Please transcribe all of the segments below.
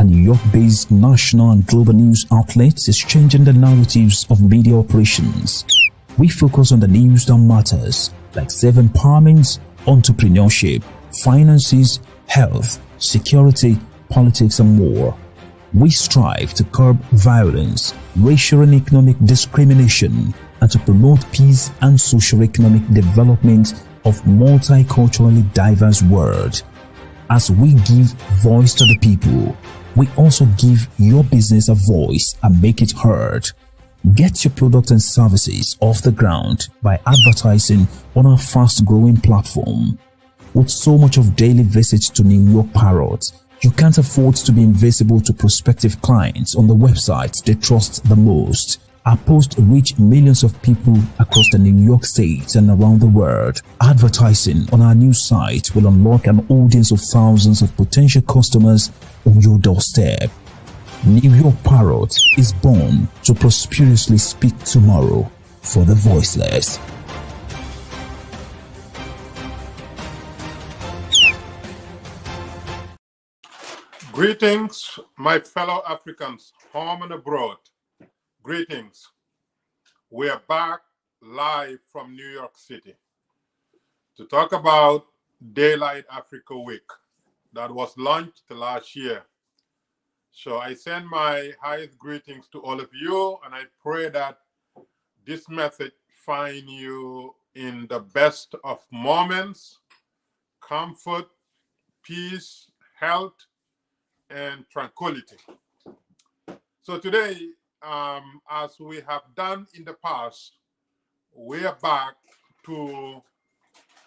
a New York-based national and global news outlet, is changing the narratives of media operations. We focus on the news that matters, like self-empowerment, entrepreneurship, finances, health, security, politics, and more. We strive to curb violence, racial and economic discrimination, and to promote peace and socio-economic development of multiculturally diverse world. As we give voice to the people, we also give your business a voice and make it heard. Get your products and services off the ground by advertising on our fast-growing platform. With so much of daily visits to New York Parrot, you can't afford to be invisible to prospective clients on the websites they trust the most. Our posts reach millions of people across the New York State and around the world. Advertising on our new site will unlock an audience of thousands of potential customers on your doorstep. New York Parrot is born to prosperously speak tomorrow for the voiceless. Greetings, my fellow Africans, home and abroad. Greetings. We are back live from New York City to talk about Daylight Africa Week that was launched last year. So I send my highest greetings to all of you, and I pray that this message find you in the best of moments, comfort, peace, health, and tranquility. So today, as we have done in the past, we are back to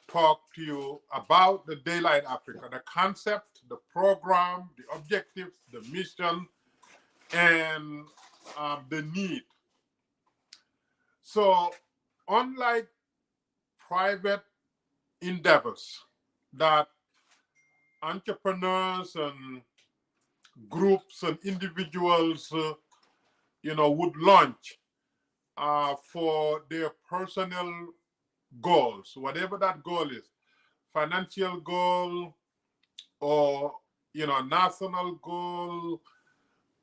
talk to you about the Daylight Africa, the concept, the program, the objectives, the mission, and the need. So unlike private endeavors that entrepreneurs and groups and individuals would launch for their personal goals, whatever that goal is, financial goal or national goal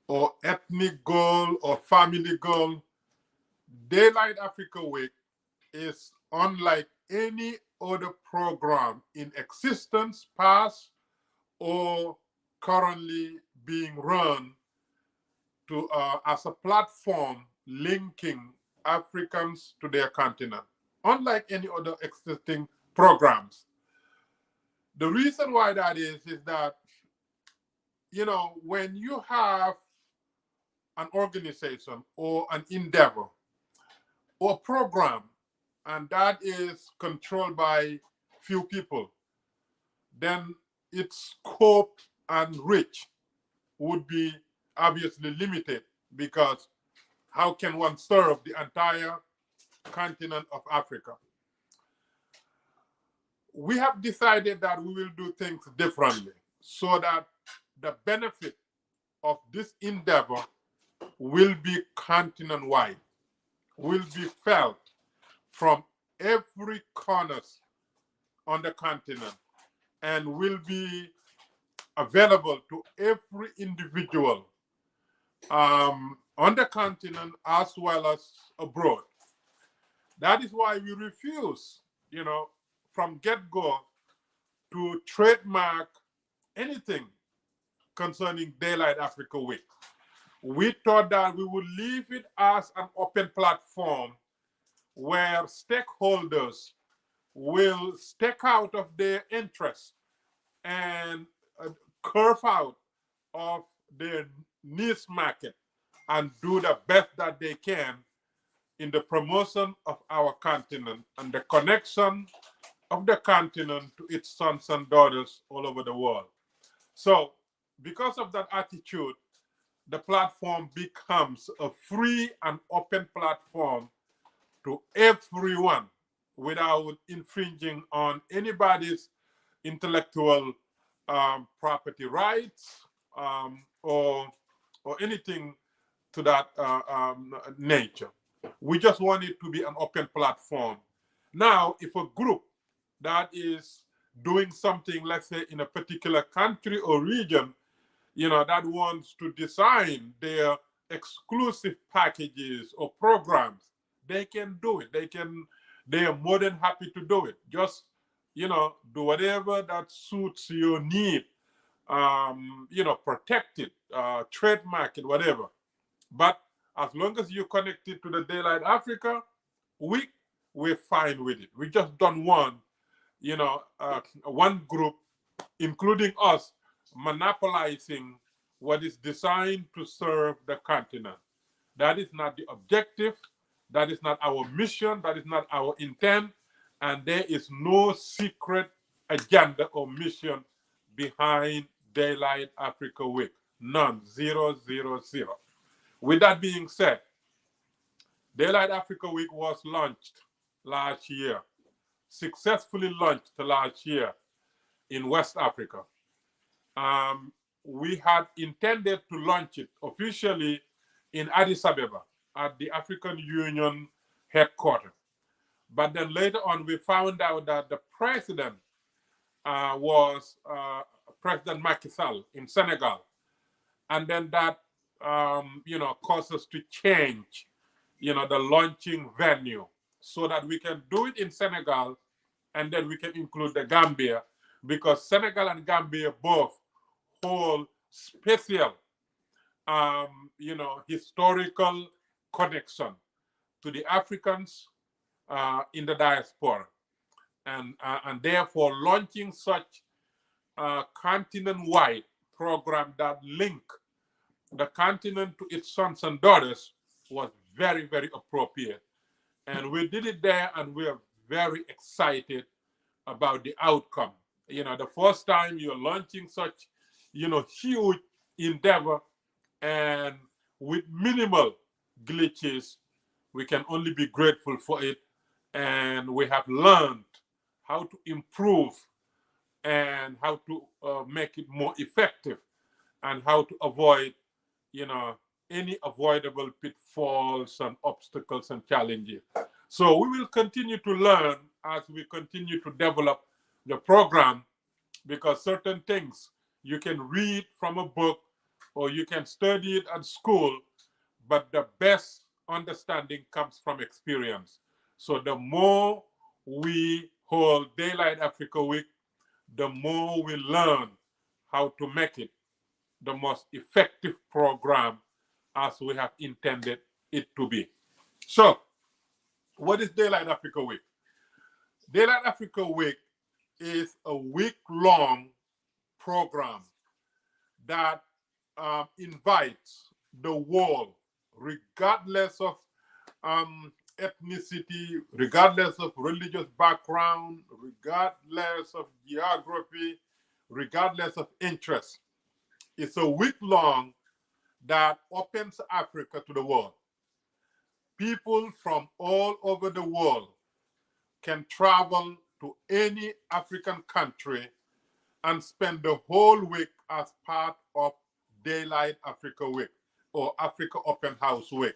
or ethnic goal or family goal. Daylight Africa Week is unlike any other program in existence, past or currently being run to as a platform linking Africans to their continent, unlike any other existing programs. The reason why that is that, when you have an organization or an endeavor or program, and that is controlled by few people, then its scope and reach would be obviously limited, because how can one serve the entire continent of Africa? We have decided that we will do things differently so that the benefit of this endeavor will be continent-wide, will be felt from every corner on the continent, and will be available to every individual on the continent as well as abroad. That is why we refuse, from get-go to trademark anything concerning Daylight Africa Week. We thought that we would leave it as an open platform where stakeholders will stake out of their interests and curve out of their niche market and do the best that they can in the promotion of our continent and the connection of the continent to its sons and daughters all over the world. So because of that attitude, the platform becomes a free and open platform to everyone without infringing on anybody's intellectual property rights or anything to that nature. We just want it to be an open platform. Now, if a group that is doing something, let's say in a particular country or region, that wants to design their exclusive packages or programs, they can do it. They are more than happy to do it. Just, do whatever that suits your need. Protect it, trademark it, whatever. But as long as you connect it to the Daylight Africa week, we're fine with it. We just don't want, one group, including us, monopolizing what is designed to serve the continent. That is not the objective. That is not our mission. That is not our intent. And there is no secret agenda or mission behind Daylight Africa Week. None. 0, 0, 0. With that being said, Daylight Africa Week was launched last year, successfully launched last year in West Africa. We had intended to launch it officially in Addis Ababa at the African Union headquarters. But then later on, we found out that the president was President Macky Sall in Senegal. And then that, caused us to change, the launching venue so that we can do it in Senegal and then we can include the Gambia, because Senegal and Gambia both hold special, historical connection to the Africans in the diaspora. And therefore launching such continent-wide program that link the continent to its sons and daughters was very, very appropriate. And we did it there, and we are very excited about the outcome. The first time you're launching such, huge endeavor, and with minimal glitches, we can only be grateful for it. And we have learned how to improve and how to make it more effective, and how to avoid, any avoidable pitfalls and obstacles and challenges. So we will continue to learn as we continue to develop the program, because certain things you can read from a book or you can study it at school, but the best understanding comes from experience. So the more we hold Daylight Africa Week, the more we learn how to make it the most effective program as we have intended it to be. So, what is Daylight Africa Week? Daylight Africa Week is a week-long program that invites the world, regardless of ethnicity, regardless of religious background, regardless of geography, regardless of interest. It's a week-long that opens Africa to the world. People from all over the world can travel to any African country and spend the whole week as part of Daylight Africa Week or Africa Open House Week.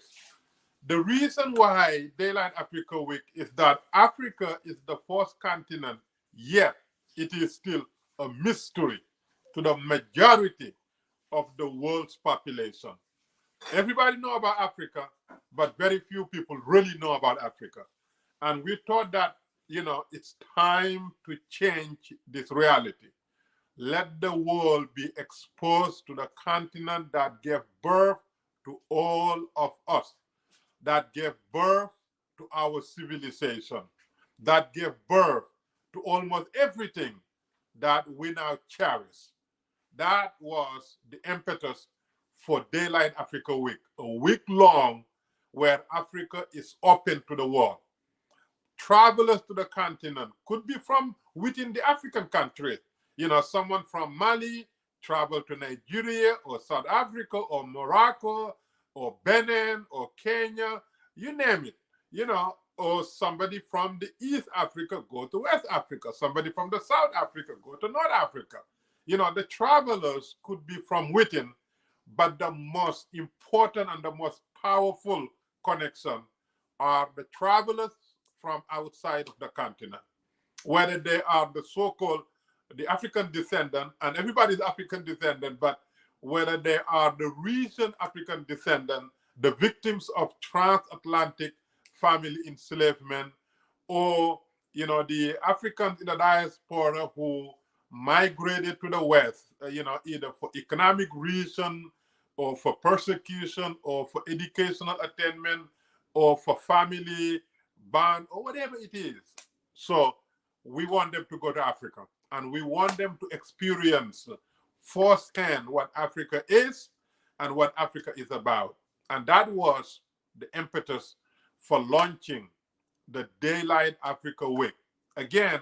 The reason why Daylight Africa Week is that Africa is the first continent, yet it is still a mystery to the majority of the world's population. Everybody know about Africa, but very few people really know about Africa. And we thought that, it's time to change this reality. Let the world be exposed to the continent that gave birth to all of us, that gave birth to our civilization, that gave birth to almost everything that we now cherish. That was the impetus for Daylight Africa Week, a week long where Africa is open to the world. Travelers to the continent could be from within the African country. Someone from Mali travel to Nigeria or South Africa or Morocco or Benin or Kenya, you name it, or somebody from the East Africa go to West Africa, somebody from the South Africa go to North Africa. The travelers could be from within, but the most important and the most powerful connection are the travelers from outside of the continent, whether they are the so-called the African descendant, and everybody's African descendant, but whether they are the recent African descendants, the victims of transatlantic family enslavement, or the Africans in the diaspora who migrated to the West, either for economic reason or for persecution or for educational attainment or for family bond or whatever it is. So we want them to go to Africa, and we want them to experience firsthand what Africa is and what Africa is about. And that was the impetus for launching the Daylight Africa Week. Again,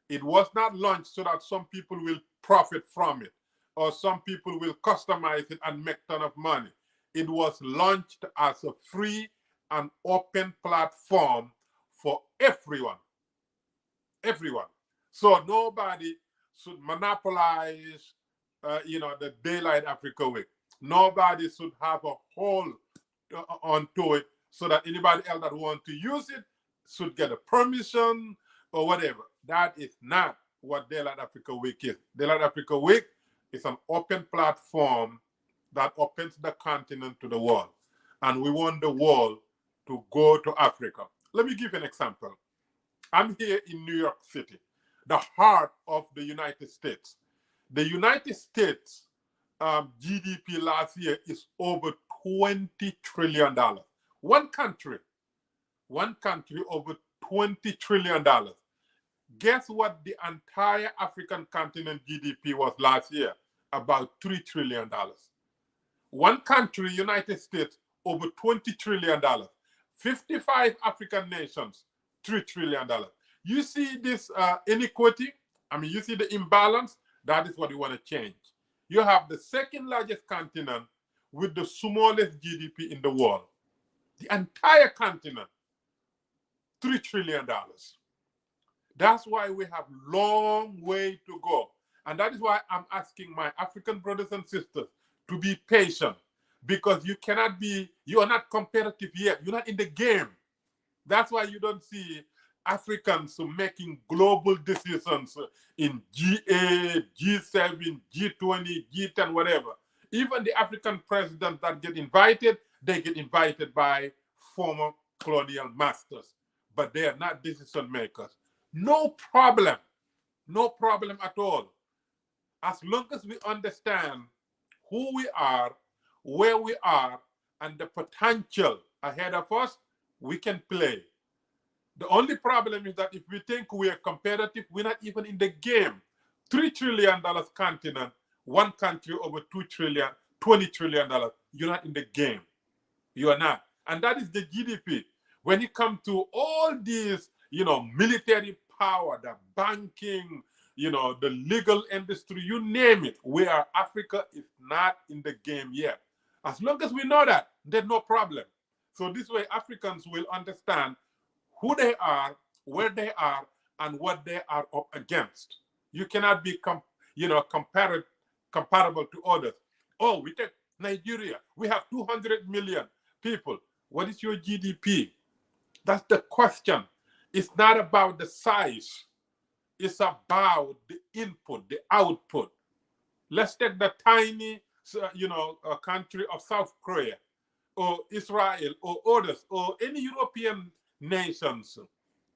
it was not launched so that some people will profit from it or some people will customize it and make a ton of money. It was launched as a free and open platform for everyone. Everyone. So nobody should monopolize, the Daylight Africa Week. Nobody should have a hold onto it so that anybody else that wants to use it should get a permission or whatever. That is not what Daylight Africa Week is. Daylight Africa Week is an open platform that opens the continent to the world. And we want the world to go to Africa. Let me give you an example. I'm here in New York City, the heart of the United States. The United States GDP last year is over $20 trillion. One country over $20 trillion. Guess what the entire African continent GDP was last year? About $3 trillion. One country, United States, over $20 trillion. 55 African nations, $3 trillion. You see this inequity? I mean, you see the imbalance? That is what you want to change. You have the second largest continent with the smallest GDP in the world. The entire continent, $3 trillion. That's why we have a long way to go. And that is why I'm asking my African brothers and sisters to be patient, because you are not competitive yet. You're not in the game. That's why you don't see Africans making global decisions in G8, G7, G20, G10, whatever. Even the African presidents that get invited, they get invited by former colonial masters, but they are not decision makers. No problem at all. As long as we understand who we are, where we are, and the potential ahead of us, we can play. The only problem is that if we think we are competitive, we're not even in the game. $3 trillion continent, one country over $2 trillion, $20 trillion, you're not in the game. You are not. And that is the GDP. When it comes to all these, military power, the banking, the legal industry, you name it, where Africa is not in the game yet. As long as we know that, there's no problem. So this way, Africans will understand who they are, where they are, and what they are up against. You cannot be comparable to others. Oh, we take Nigeria. We have 200 million people. What is your GDP? That's the question. It's not about the size. It's about the input, the output. Let's take the tiny, country of South Korea or Israel or others or any European nations.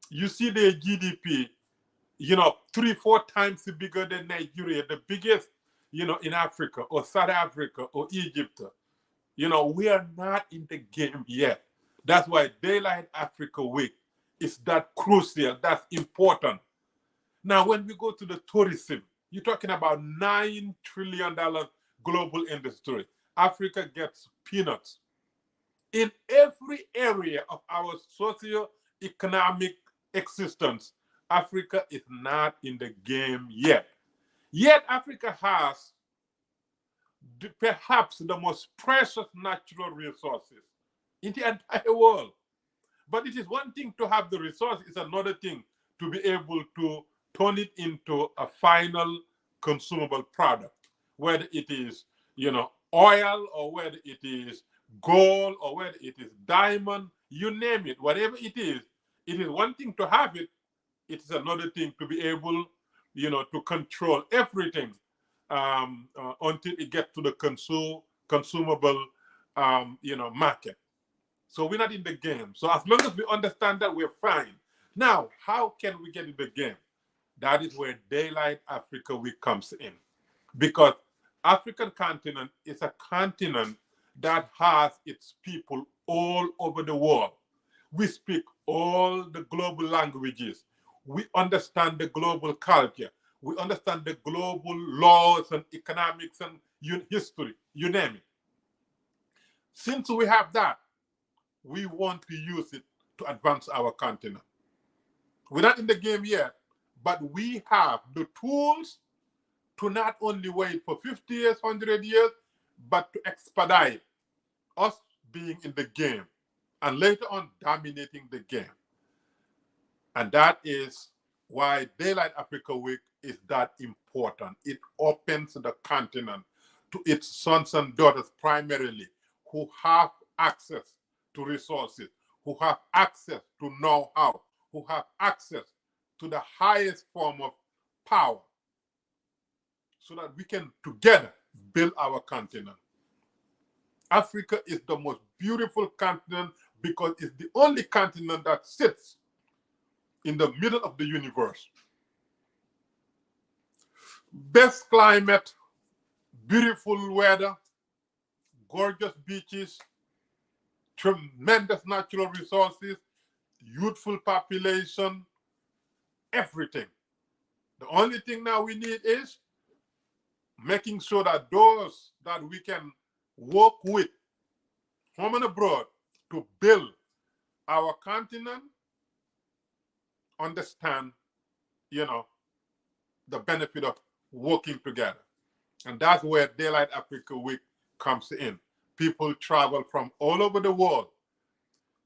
You see their GDP, 3-4 times bigger than Nigeria, the biggest, in Africa or South Africa or Egypt. We are not in the game yet. That's why Daylight Africa Week is that crucial, that's important. Now, when we go to the tourism, you're talking about $9 trillion global industry. Africa gets peanuts. In every area of our socio-economic existence, Africa is not in the game yet. Yet Africa has perhaps the most precious natural resources in the entire world. But it is one thing to have the resource, it's another thing to be able to turn it into a final consumable product, whether it is, oil, or whether it is gold, or whether it is diamond, you name it, whatever it is one thing to have it, it is another thing to be able, to control everything until it gets to the consumable, market. So we're not in the game. So as long as we understand that, we're fine. Now, how can we get in the game? That is where Daylight Africa Week comes in. Because African continent is a continent that has its people all over the world. We speak all the global languages. We understand the global culture. We understand the global laws and economics and history, you name it. Since we have that, we want to use it to advance our continent. We're not in the game yet, but we have the tools to not only wait for 50 years, 100 years, but to expedite us being in the game and later on dominating the game. And that is why Daylight Africa Week is that important. It opens the continent to its sons and daughters primarily, who have access to resources, who have access to know-how, who have access to the highest form of power, so that we can together build our continent. Africa is the most beautiful continent because it's the only continent that sits in the middle of the universe. Best climate, beautiful weather, gorgeous beaches, tremendous natural resources, youthful population, everything. The only thing now we need is making sure that those that we can work with, home and abroad, to build our continent, understand, the benefit of working together. And that's where Daylight Africa Week comes in. People travel from all over the world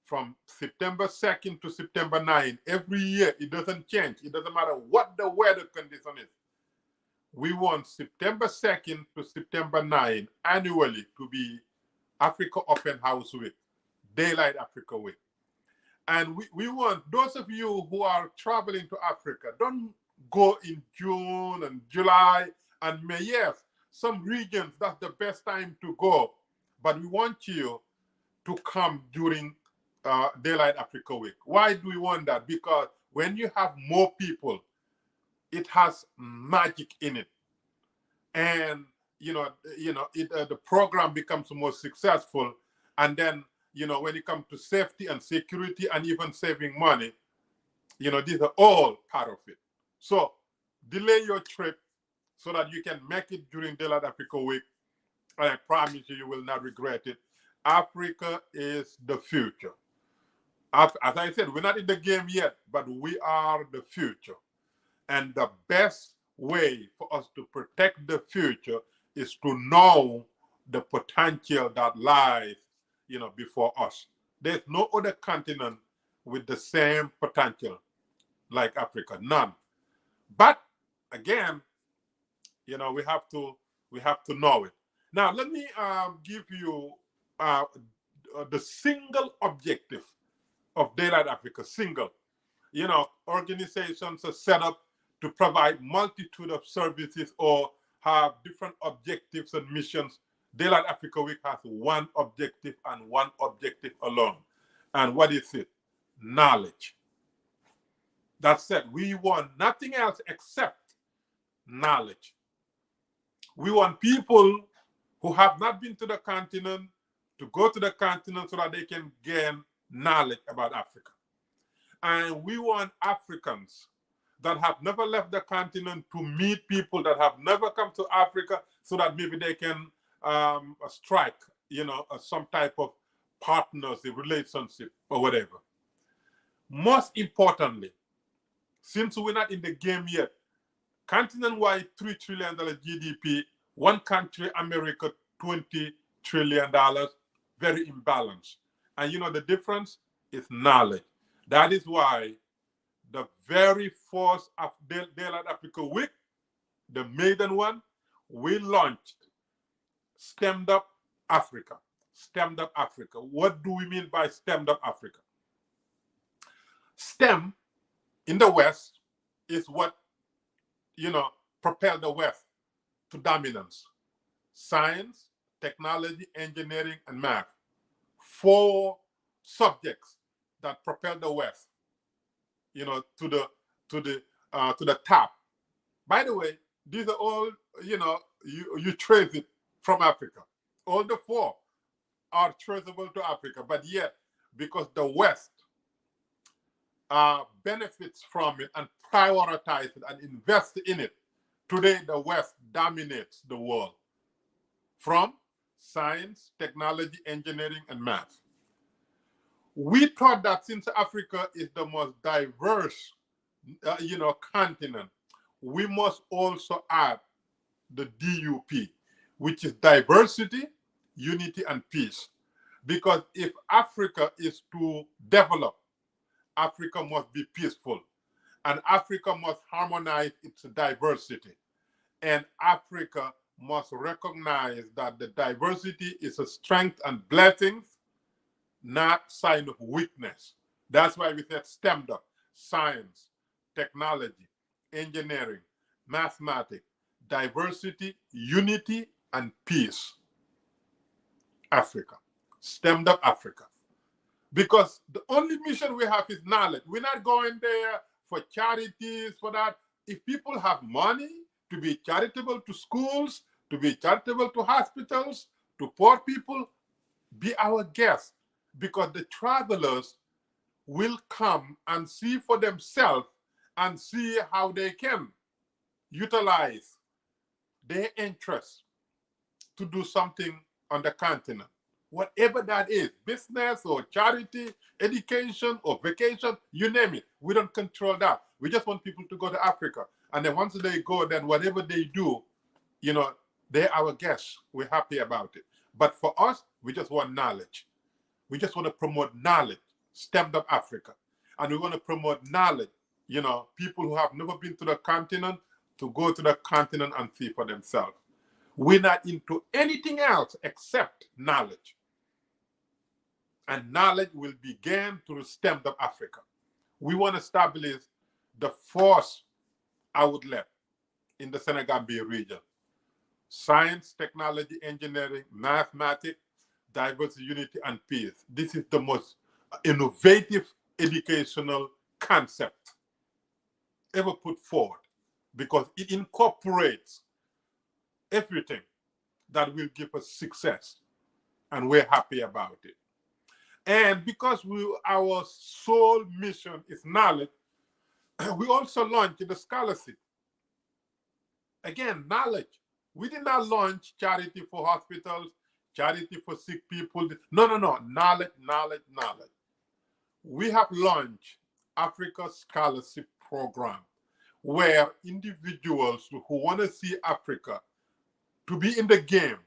from September 2nd to September 9th. Every year, it doesn't change. It doesn't matter what the weather condition is. We want September 2nd to September 9th annually to be Africa Open House Week, Daylight Africa Week. And we want those of you who are traveling to Africa, don't go in June and July and May. Yes, some regions, that's the best time to go. But we want you to come during Daylight Africa Week. Why do we want that? Because when you have more people, it has magic in it. And, the program becomes more successful. And then, when it comes to safety and security and even saving money, these are all part of it. So delay your trip so that you can make it during Daylight Africa Week. And I promise you, you will not regret it. Africa is the future. As I said, we're not in the game yet, but we are the future. And the best way for us to protect the future is to know the potential that lies, before us. There's no other continent with the same potential like Africa, none. But again, we have to know it. Now, let me give you the single objective of Daylight Africa. Single. Organizations are set up to provide multitude of services or have different objectives and missions. Daylight Africa Week has one objective and one objective alone. And what is it? Knowledge. That's it. We want nothing else except knowledge. We want people who have not been to the continent to go to the continent so that they can gain knowledge about Africa. And we want Africans that have never left the continent to meet people that have never come to Africa so that maybe they can strike, some type of partnership, relationship, or whatever. Most importantly, since we're not in the game yet, continent-wide $3 trillion GDP, one country, America, $20 trillion, very imbalanced. And the difference is knowledge. That is why the very first of Daylight Africa Week, the maiden one, we launched Stemmed Up Africa. Stemmed Up Africa. What do we mean by Stemmed Up Africa? STEM in the West is what, propelled the West to dominance: science, technology, engineering, and math. 4 subjects that propel the West, to the top. By the way, these are all, you trace it from Africa. All the 4 are traceable to Africa, but yet, because the West benefits from it and prioritizes it and invests in it, today the West dominates the world from science, technology, engineering, and math. We thought that since Africa is the most diverse, continent, we must also add the DUP, which is diversity, unity, and peace. Because if Africa is to develop, Africa must be peaceful, and Africa must harmonize its diversity. And Africa must recognize that the diversity is a strength and blessings, not sign of weakness. That's why we said STEMmed up: science, technology, engineering, mathematics, diversity, unity, and peace. Africa. STEMmed up Africa. Because the only mission we have is knowledge. We're not going there for charities, for that. If people have money to be charitable to schools, to be charitable to hospitals, to poor people, be our guest. Because the travelers will come and see for themselves and see how they can utilize their interest to do something on the continent. Whatever that is, business or charity, education or vacation, you name it. We don't control that. We just want people to go to Africa. And then once they go, then whatever they do, they're our guests. We're happy about it. But for us, we just want knowledge. We just want to promote knowledge, STEMmed up Africa. And we want to promote knowledge, people who have never been to the continent, to go to the continent and see for themselves. We're not into anything else except knowledge. And knowledge will be gained through STEMmed up Africa. We want to establish the 4th outlet in the Senegambia region: science, technology, engineering, mathematics, diversity, unity, and peace. This is the most innovative educational concept ever put forward, because it incorporates everything that will give us success, and we're happy about it. And because our sole mission is knowledge, we also launched the scholarship. Again, knowledge. We did not launch charity for hospitals, charity for sick people. No. Knowledge. We have launched Africa Scholarship Program, where individuals who want to see Africa to be in the game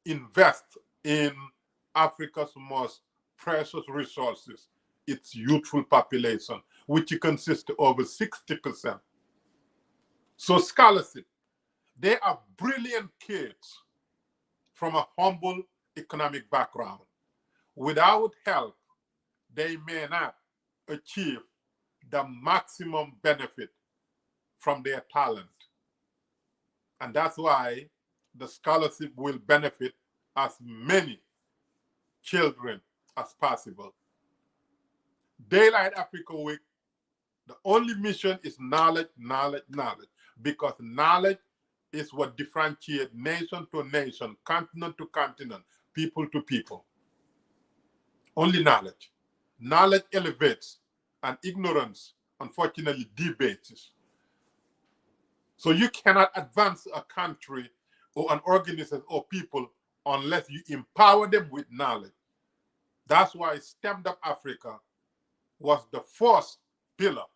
invest in Africa's most precious resources, its youthful population, which consists of over 60%. So scholarship, they are brilliant kids from a humble economic background. Without help, they may not achieve the maximum benefit from their talent. And that's why the scholarship will benefit as many children as possible. Daylight Africa Week, the only mission is knowledge, because knowledge is what differentiates nation to nation, continent to continent, people to people. Only knowledge. Knowledge elevates, and ignorance, unfortunately, debases. So you cannot advance a country or an organism or people unless you empower them with knowledge. That's why STEMmed up Africa was the first pillar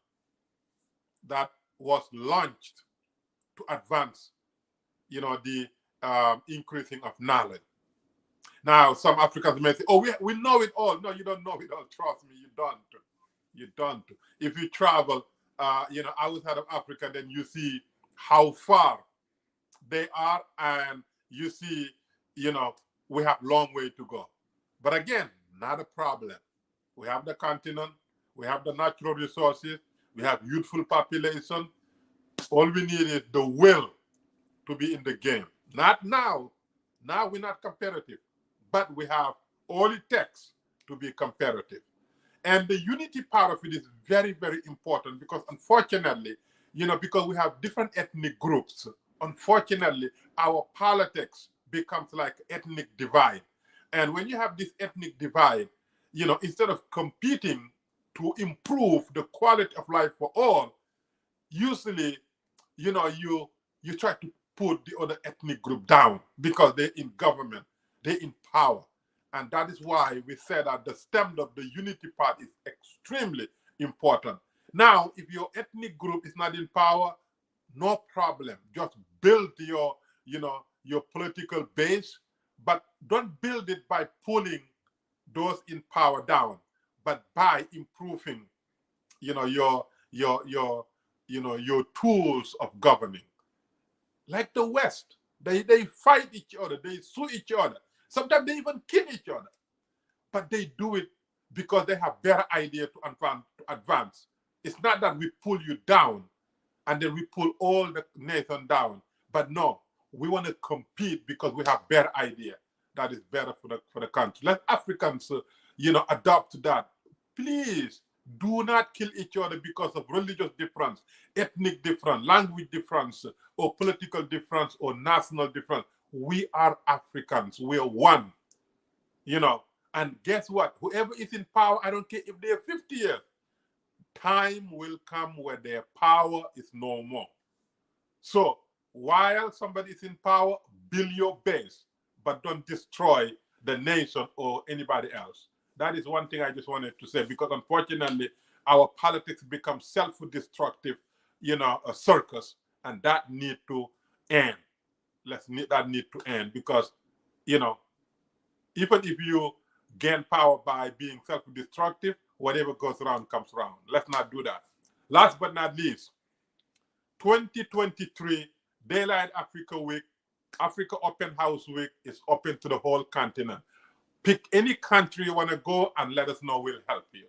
that was launched to advance, the increasing of knowledge. Now, some Africans may say, oh, we know it all. No, you don't know it all. Trust me, you don't. You don't. If you travel, outside of Africa, then you see how far they are, and you see, we have a long way to go. But again, not a problem. We have the continent, we have the natural resources, we have youthful population. All we need is the will to be in the game. Not now. Now we're not competitive, but we have all it takes to be competitive. And the unity part of it is very, very important because unfortunately, because we have different ethnic groups, unfortunately, our politics becomes like ethnic divide. And when you have this ethnic divide, instead of competing to improve the quality of life for all, usually, you try to put the other ethnic group down because they're in government, they're in power. And that is why we said that the stem of the unity part is extremely important. Now, if your ethnic group is not in power, no problem. Just build your political base, but don't build it by pulling those in power down, but by improving, your tools of governing. Like the West, they fight each other, they sue each other. Sometimes they even kill each other. But they do it because they have better idea to advance. It's not that we pull you down and then we pull all the nation down. But no, we want to compete because we have better idea that is better for the country. Let Africans, adopt that. Please do not kill each other because of religious difference, ethnic difference, language difference, or political difference, or national difference. We are Africans. We are one. And guess what? Whoever is in power, I don't care if they're 50 years, time will come where their power is no more. So while somebody is in power, build your base, but don't destroy the nation or anybody else. That is one thing I just wanted to say, because unfortunately, our politics become self-destructive, a circus, and that need to end. That need to end because, even if you gain power by being self-destructive, whatever goes around comes around. Let's not do that. Last but not least, 2023 Daylight Africa Week, Africa Open House Week is open to the whole continent. Pick any country you want to go and let us know. We'll help you.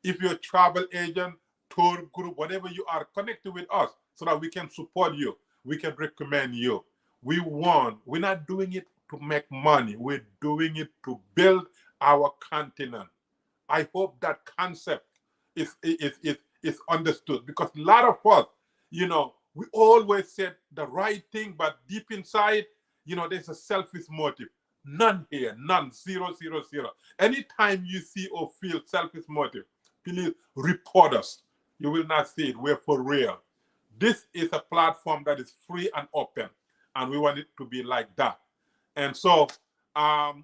If you're a travel agent, tour group, whatever you are, connected with us so that we can support you. We can recommend you. We're not doing it to make money. We're doing it to build our continent. I hope that concept is understood, because a lot of us, we always said the right thing, but deep inside, there's a selfish motive. None here, none, 0, 0, 0. Anytime you see or feel selfish motive, please report us. You will not see it. We're for real. This is a platform that is free and open, and we want it to be like that. And so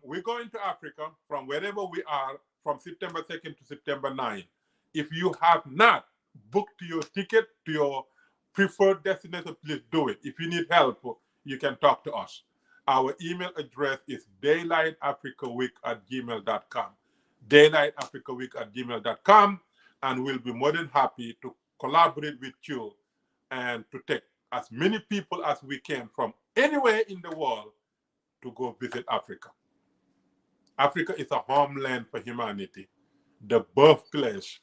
we're going to Africa from wherever we are from September 2nd to September 9th. If you have not booked your ticket to your preferred destination, please do it. If you need help, you can talk to us. Our email address is daylightafricaweek@gmail.com. daylightafricaweek@gmail.com, and we'll be more than happy to collaborate with you and to take as many people as we can from anywhere in the world to go visit Africa. Africa is a homeland for humanity, the birthplace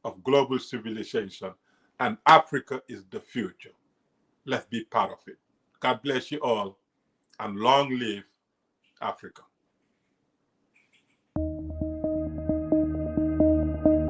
of global civilization, and Africa is the future. Let's be part of it. God bless you all, and long live Africa.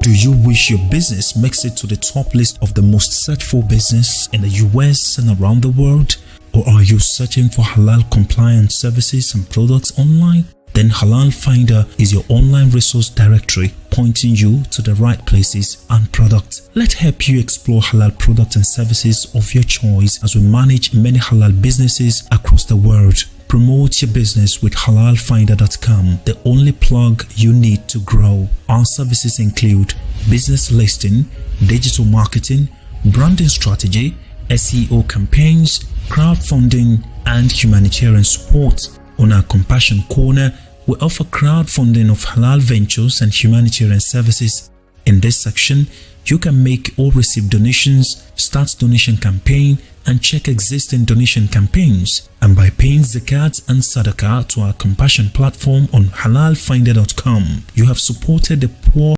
Do you wish your business makes it to the top list of the most searched for business in the US and around the world? Or are you searching for halal compliant services and products online? Then Halal Finder is your online resource directory, pointing you to the right places and products. Let's help you explore halal products and services of your choice as we manage many halal businesses across the world. Promote your business with halalfinder.com, the only plug you need to grow. Our services include business listing, digital marketing, branding strategy, SEO campaigns, crowdfunding, and humanitarian support. On our Compassion Corner, we offer crowdfunding of halal ventures and humanitarian services. In this section, you can make or receive donations, start donation campaign, and check existing donation campaigns. And by paying zakat and sadaqah to our Compassion platform on halalfinder.com, you have supported the poor